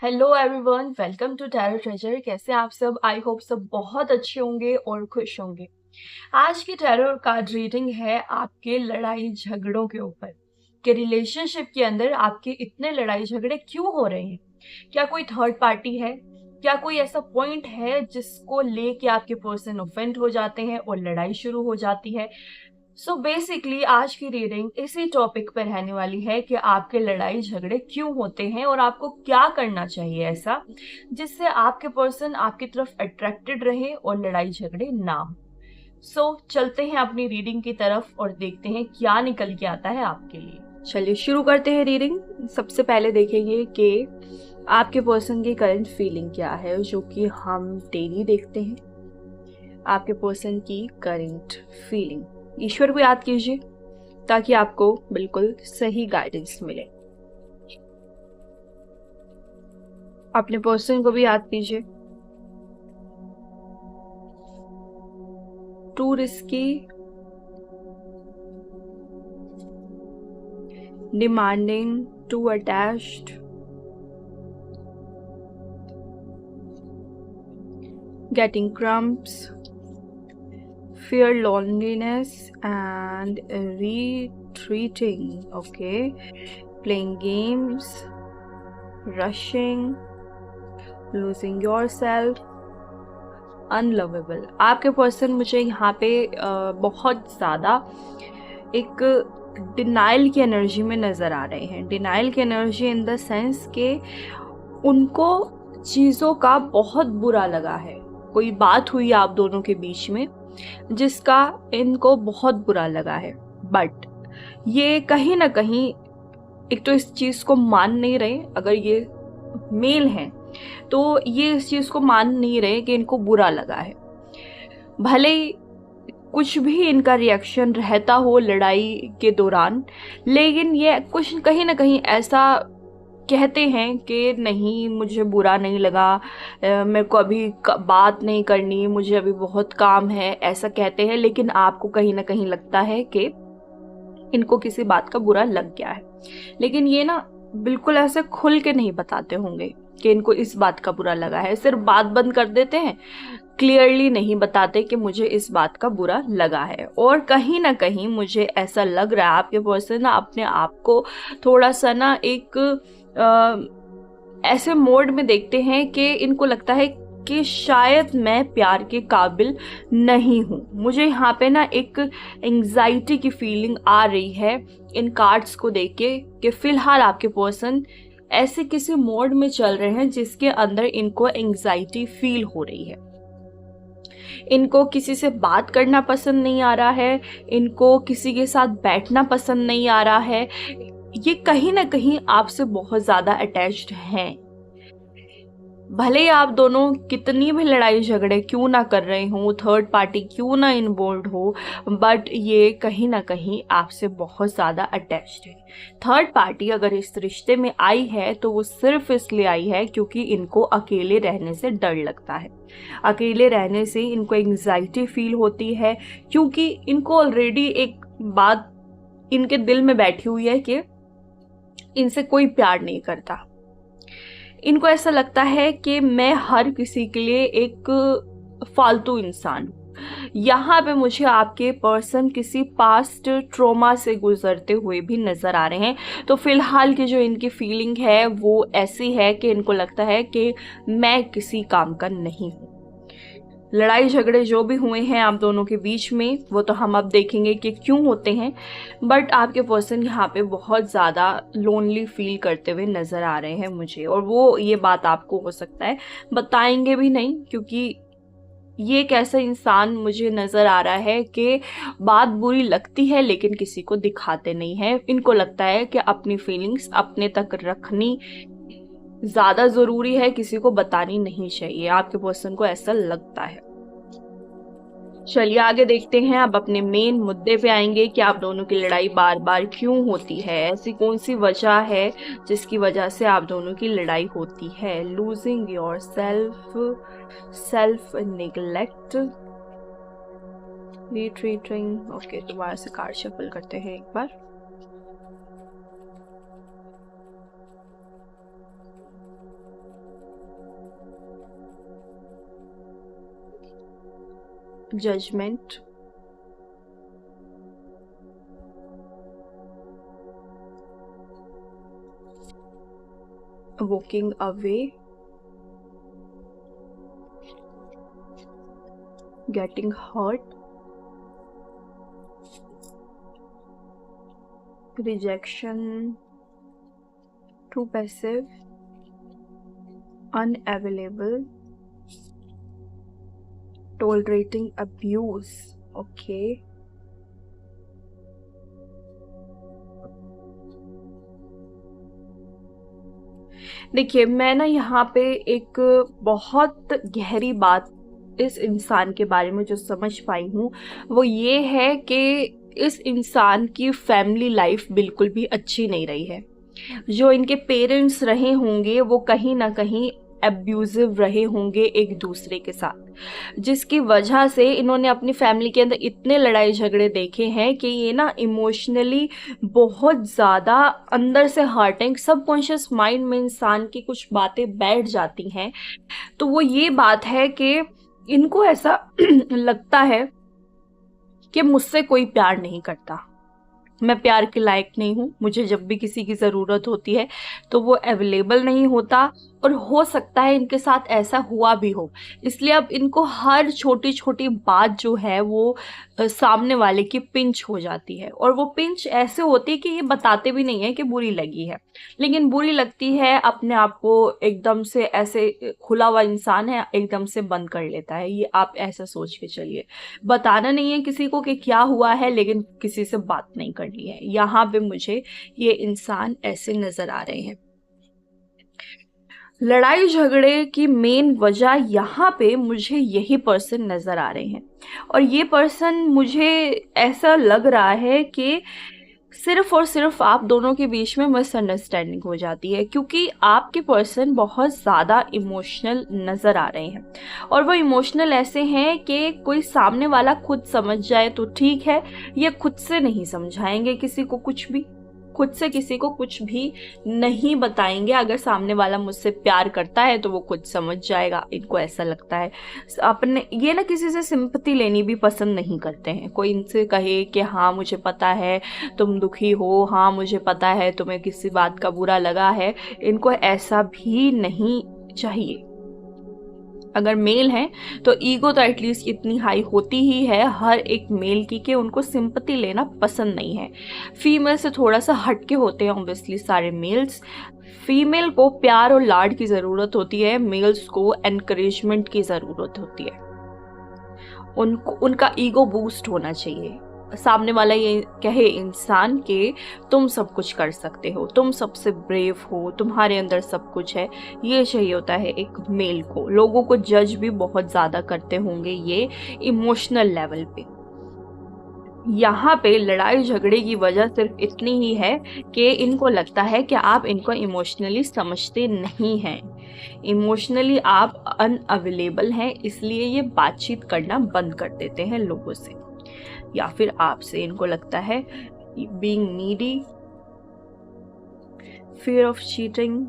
Hello everyone, welcome to tarot treasure. कैसे हैं आप सब? आई होप सब बहुत अच्छे होंगे और खुश होंगे। आज की टैरो कार्ड रीडिंग है आपके लड़ाई झगड़ों के ऊपर कि रिलेशनशिप के अंदर आपके इतने लड़ाई झगड़े क्यों हो रहे हैं। क्या कोई थर्ड पार्टी है? क्या कोई ऐसा पॉइंट है जिसको लेके आपके पर्सन ऑफेंड हो जाते हैं और लड़ाई शुरू हो जाती है? सो बेसिकली आज की रीडिंग इसी टॉपिक पर रहने वाली है कि आपके लड़ाई झगड़े क्यों होते हैं और आपको क्या करना चाहिए ऐसा जिससे आपके पर्सन आपकी तरफ अट्रैक्टेड रहे और लड़ाई झगड़े ना हो। सो चलते हैं अपनी रीडिंग की तरफ और देखते हैं क्या निकल के आता है आपके लिए। चलिए शुरू करते हैं रीडिंग। सबसे पहले देखेंगे कि आपके पर्सन की करंट फीलिंग क्या है, जो कि हम डेली देखते हैं। आपके पर्सन की करंट फीलिंग, ईश्वर को याद कीजिए ताकि आपको बिल्कुल सही गाइडेंस मिले। अपने पर्सन को भी याद कीजिए। Too risky, demanding, too attached, getting cramps, fear, loneliness and retreating. Okay, playing games, rushing, losing yourself, unlovable. आपके पर्सन मुझे यहाँ पे बहुत ज़्यादा एक डिनाइल की एनर्जी में नज़र आ रहे हैं। डिनाइल की एनर्जी इन द सेंस के उनको चीज़ों का बहुत बुरा लगा है। कोई बात हुई आप दोनों के बीच में जिसका इनको बहुत बुरा लगा है, बट ये कहीं ना कहीं एक तो इस चीज को मान नहीं रहे। अगर ये मेल हैं तो ये इस चीज को मान नहीं रहे कि इनको बुरा लगा है। भले ही कुछ भी इनका रिएक्शन रहता हो लड़ाई के दौरान, लेकिन ये कुछ कहीं ना कहीं ऐसा कहते हैं कि नहीं, मुझे बुरा नहीं लगा, मेरे को अभी बात नहीं करनी, मुझे अभी बहुत काम है, ऐसा कहते हैं। लेकिन आपको कहीं ना कहीं लगता है कि इनको किसी बात का बुरा लग गया है, लेकिन ये ना बिल्कुल ऐसे खुल के नहीं बताते होंगे कि इनको इस बात का बुरा लगा है। सिर्फ बात बंद कर देते हैं, क्लियरली नहीं बताते कि मुझे इस बात का बुरा लगा है। और कहीं ना कहीं मुझे ऐसा लग रहा है आपके पर्सन ना अपने आप को थोड़ा सा ना एक ऐसे मोड में देखते हैं कि इनको लगता है कि शायद मैं प्यार के काबिल नहीं हूँ। मुझे यहाँ पे ना एक एंजाइटी की फीलिंग आ रही है इन कार्ड्स को देख के कि फिलहाल आपके पर्सन ऐसे किसी मोड में चल रहे हैं जिसके अंदर इनको एंजाइटी फील हो रही है। इनको किसी से बात करना पसंद नहीं आ रहा है, इनको किसी के साथ बैठना पसंद नहीं आ रहा है। ये कहीं ना कहीं आपसे बहुत ज्यादा अटैच्ड हैं। भले ही आप दोनों कितनी भी लड़ाई झगड़े क्यों ना कर रहे हो, थर्ड पार्टी क्यों ना इन्वॉल्व हो, बट ये कहीं ना कहीं आपसे बहुत ज़्यादा अटैच्ड है। थर्ड पार्टी अगर इस रिश्ते में आई है तो वो सिर्फ इसलिए आई है क्योंकि इनको अकेले रहने से डर लगता है। अकेले रहने से इनको एंग्जाइटी फील होती है, क्योंकि इनको ऑलरेडी एक बात इनके दिल में बैठी हुई है कि इनसे कोई प्यार नहीं करता। इनको ऐसा लगता है कि मैं हर किसी के लिए एक फालतू इंसान हूँ। यहाँ पे मुझे आपके पर्सन किसी पास्ट ट्रॉमा से गुजरते हुए भी नजर आ रहे हैं। तो फिलहाल की जो इनकी फीलिंग है वो ऐसी है कि इनको लगता है कि मैं किसी काम का नहीं हूँ। लड़ाई झगड़े जो भी हुए हैं आप दोनों के बीच में वो तो हम अब देखेंगे कि क्यों होते हैं, बट आपके पर्सन यहाँ पे बहुत ज़्यादा लोनली फील करते हुए नज़र आ रहे हैं मुझे। और वो ये बात आपको हो सकता है बताएंगे भी नहीं, क्योंकि ये एक ऐसा इंसान मुझे नज़र आ रहा है कि बात बुरी लगती है लेकिन किसी को दिखाते नहीं है। इनको लगता है कि अपनी फीलिंग्स अपने तक रखनी ज़्यादा ज़रूरी है, किसी को बतानी नहीं चाहिए। आपके पर्सन को ऐसा लगता है। चलिए आगे देखते हैं। अब अपने मेन मुद्दे पे आएंगे कि आप दोनों की लड़ाई बार बार क्यों होती है। ऐसी कौन सी वजह है जिसकी वजह से आप दोनों की लड़ाई होती है। Losing yourself, self neglect, retreating. Okay, दोबारा से कार्ड शफल करते हैं एक बार। Judgement, walking away, getting hurt, rejection, too passive, unavailable, tolerating abuse. Okay. देखिए, मैं ना यहाँ पे एक बहुत गहरी बात इस इंसान के बारे में जो समझ पाई हूँ वो ये है कि इस इंसान की फैमिली लाइफ बिल्कुल भी अच्छी नहीं रही है। जो इनके पेरेंट्स रहे होंगे वो कहीं ना कहीं एब्यूजिव रहे होंगे एक दूसरे के साथ, जिसकी वजह से इन्होंने अपनी फैमिली के अंदर इतने लड़ाई झगड़े देखे हैं कि ये ना इमोशनली बहुत ज़्यादा अंदर से हर्टिंग, सबकॉन्शियस माइंड में इंसान की कुछ बातें बैठ जाती हैं। तो वो ये बात है कि इनको ऐसा लगता है कि मुझसे कोई प्यार नहीं करता, मैं प्यार के लायक नहीं हूँ, मुझे जब भी किसी की ज़रूरत होती है तो वो अवेलेबल नहीं होता, और हो सकता है इनके साथ ऐसा हुआ भी हो। इसलिए अब इनको हर छोटी छोटी बात जो है वो सामने वाले की पिंच हो जाती है, और वो पिंच ऐसे होती है कि ये बताते भी नहीं है कि बुरी लगी है, लेकिन बुरी लगती है अपने आप को एकदम से, ऐसे खुला हुआ इंसान है एकदम से बंद कर लेता है। ये आप ऐसा सोच के चलिए, बताना नहीं है किसी को कि क्या हुआ है, लेकिन किसी से बात नहीं करनी है। यहाँ पे मुझे ये इंसान ऐसे नजर आ रहे हैं। लड़ाई झगड़े की मेन वजह यहाँ पे मुझे यही पर्सन नज़र आ रहे हैं, और ये पर्सन मुझे ऐसा लग रहा है कि सिर्फ और सिर्फ आप दोनों के बीच में मिसअंडरस्टैंडिंग हो जाती है, क्योंकि आपके पर्सन बहुत ज़्यादा इमोशनल नज़र आ रहे हैं, और वो इमोशनल ऐसे हैं कि कोई सामने वाला खुद समझ जाए तो ठीक है, ये खुद से नहीं समझाएंगे किसी को कुछ भी, खुद से किसी को कुछ भी नहीं बताएंगे। अगर सामने वाला मुझसे प्यार करता है तो वो खुद समझ जाएगा, इनको ऐसा लगता है। अपने ये ना किसी से सिंपैथी लेनी भी पसंद नहीं करते हैं। कोई इनसे कहे कि हाँ मुझे पता है तुम दुखी हो, हाँ मुझे पता है तुम्हें किसी बात का बुरा लगा है, इनको ऐसा भी नहीं चाहिए। अगर मेल हैं तो ईगो तो एटलीस्ट इतनी हाई होती ही है हर एक मेल की कि उनको सिंपैथी लेना पसंद नहीं है। फीमेल से थोड़ा सा हटके होते हैं ऑब्वियसली सारे मेल्स। फीमेल को प्यार और लाड की ज़रूरत होती है, मेल्स को एनकरेजमेंट की ज़रूरत होती है। उनको उनका ईगो बूस्ट होना चाहिए, सामने वाला ये कहे इंसान के तुम सब कुछ कर सकते हो, तुम सबसे ब्रेव हो, तुम्हारे अंदर सब कुछ है, ये चाहिए होता है एक मेल को। लोगों को जज भी बहुत ज़्यादा करते होंगे ये इमोशनल लेवल पे। यहाँ पे लड़ाई झगड़े की वजह सिर्फ इतनी ही है कि इनको लगता है कि आप इनको इमोशनली समझते नहीं हैं, इमोशनली आप अनअवेलेबल हैं, इसलिए ये बातचीत करना बंद कर देते हैं लोगों से, या फिर आपसे। इनको लगता है being needy, fear of cheating,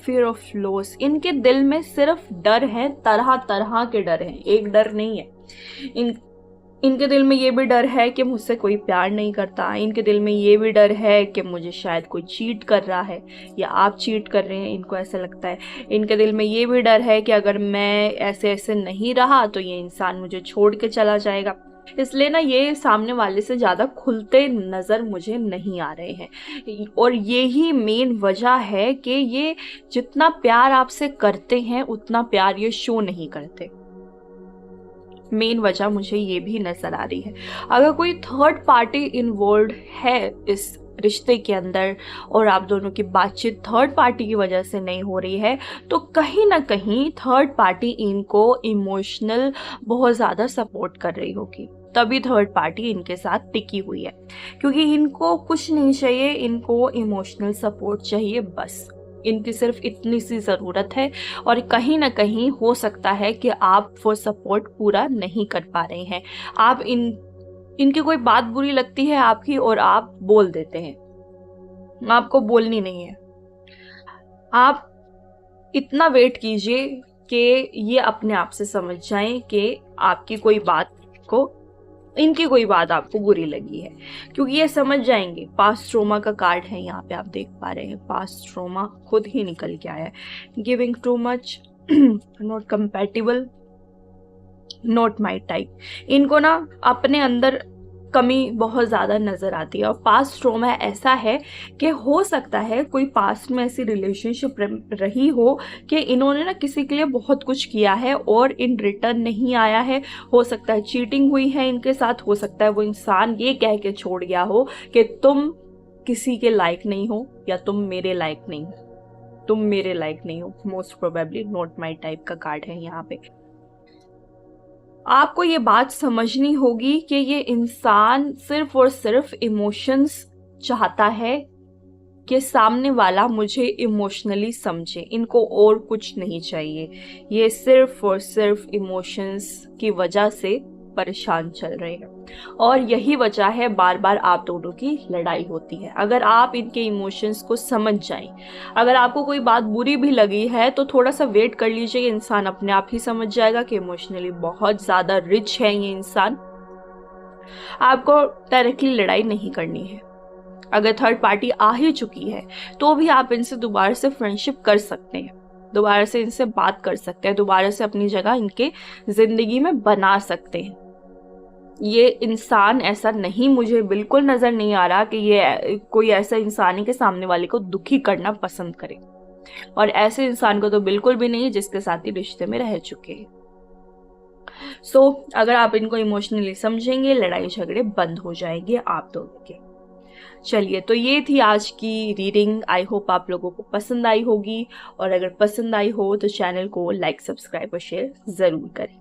fear of loss. इनके दिल में सिर्फ डर है, तरह तरह के डर हैं, एक डर नहीं है। इनके दिल में ये भी डर है कि मुझसे कोई प्यार नहीं करता, इनके दिल में ये भी डर है कि मुझे शायद कोई चीट कर रहा है या आप चीट कर रहे हैं, इनको ऐसा लगता है। इनके दिल में ये भी डर है कि अगर मैं ऐसे ऐसे नहीं रहा तो ये इंसान मुझे छोड़ के चला जाएगा। इसलिए ना ये सामने वाले से ज़्यादा खुलते नज़र मुझे नहीं आ रहे हैं, और यही मेन वजह है कि ये जितना प्यार आपसे करते हैं उतना प्यार ये शो नहीं करते। मेन वजह मुझे ये भी नज़र आ रही है। अगर कोई थर्ड पार्टी इन्वॉल्व है इस रिश्ते के अंदर और आप दोनों की बातचीत थर्ड पार्टी की वजह से नहीं हो रही है, तो कहीं ना कहीं थर्ड पार्टी इनको इमोशनल बहुत ज़्यादा सपोर्ट कर रही होगी, तभी थर्ड पार्टी इनके साथ टिकी हुई है, क्योंकि इनको कुछ नहीं चाहिए, इनको इमोशनल सपोर्ट चाहिए बस। इनकी सिर्फ इतनी सी ज़रूरत है, और कहीं ना कहीं हो सकता है कि आप वो सपोर्ट पूरा नहीं कर पा रहे हैं। आप इनकी कोई बात बुरी लगती है आपकी और आप बोल देते हैं, आपको बोलनी नहीं है। आप इतना वेट कीजिए कि ये अपने आप से समझ जाएं कि आपकी कोई बात को, इनकी कोई बात आपको बुरी लगी है, क्योंकि ये समझ जाएंगे। पास्ट ट्रोमा का कार्ड है यहाँ पे, आप देख पा रहे हैं पास्ट ट्रोमा खुद ही निकल के आया है। Giving too much, not compatible, not my type. इनको ना अपने अंदर कमी बहुत ज़्यादा नज़र आती है। और पास्ट ट्रॉमा ऐसा है कि हो सकता है कोई पास्ट में ऐसी रिलेशनशिप रही हो कि इन्होंने ना किसी के लिए बहुत कुछ किया है और इन रिटर्न नहीं आया है। हो सकता है चीटिंग हुई है इनके साथ, हो सकता है वो इंसान ये कह के छोड़ गया हो कि तुम किसी के लायक नहीं हो या तुम मेरे लायक नहीं हो, तुम मेरे लायक नहीं हो। Most probably not my type का कार्ड है यहाँ पे। आपको ये बात समझनी होगी कि ये इंसान सिर्फ और सिर्फ इमोशंस चाहता है कि सामने वाला मुझे इमोशनली समझे, इनको और कुछ नहीं चाहिए। ये सिर्फ और सिर्फ इमोशंस की वजह से परेशान चल रहे हैं और यही वजह है बार बार आप दोनों की लड़ाई होती है। अगर आप इनके इमोशंस को समझ जाएं, अगर आपको कोई बात बुरी भी लगी है तो थोड़ा सा वेट कर लीजिए, इंसान अपने आप ही समझ जाएगा कि इमोशनली बहुत ज़्यादा रिच है ये इंसान। आपको डायरेक्टली लड़ाई नहीं करनी है। अगर थर्ड पार्टी आ ही चुकी है तो भी आप इनसे दोबारा से फ्रेंडशिप कर सकते हैं, दोबारा से इनसे बात कर सकते हैं, दोबारा से अपनी जगह इनके ज़िंदगी में बना सकते हैं। ये इंसान ऐसा नहीं, मुझे बिल्कुल नज़र नहीं आ रहा कि ये कोई ऐसा इंसान है कि सामने वाले को दुखी करना पसंद करे, और ऐसे इंसान को तो बिल्कुल भी नहीं जिसके साथ ही रिश्ते में रह चुके हैं। सो अगर आप इनको इमोशनली समझेंगे, लड़ाई झगड़े बंद हो जाएंगे आप दोनों के। चलिए, तो ये थी आज की रीडिंग। आई होप आप लोगों को पसंद आई होगी, और अगर पसंद आई हो तो चैनल को लाइक, सब्सक्राइब और शेयर ज़रूर करें।